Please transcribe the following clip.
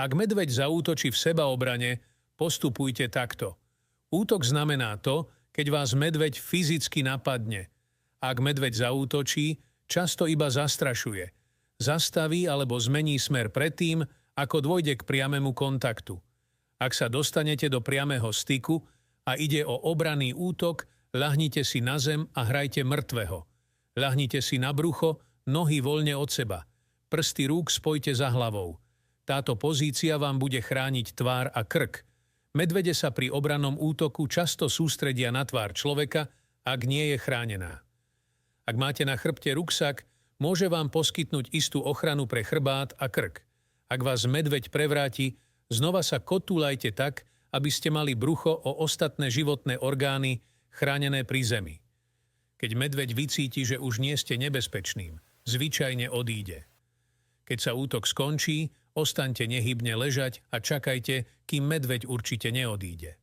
Ak medveď zaútočí v sebaobrane, postupujte takto. Útok znamená to, keď vás medveď fyzicky napadne. Ak medveď zaútočí, často iba zastrašuje. Zastaví alebo zmení smer predtým, ako dôjde k priamému kontaktu. Ak sa dostanete do priamého styku a ide o obranný útok, ľahnite si na zem a hrajte mŕtvého. Ľahnite si na brucho, nohy voľne od seba. Prsty rúk spojte za hlavou. Táto pozícia vám bude chrániť tvár a krk. Medvede sa pri obrannom útoku často sústredia na tvár človeka, ak nie je chránená. Ak máte na chrbte ruksak, môže vám poskytnúť istú ochranu pre chrbát a krk. Ak vás medveď prevráti, znova sa kotúľajte tak, aby ste mali brucho o ostatné životné orgány chránené pri zemi. Keď medveď vycíti, že už nie ste nebezpečným, zvyčajne odíde. Keď sa útok skončí, ostaňte nehybne ležať a čakajte, kým medveď určite neodíde.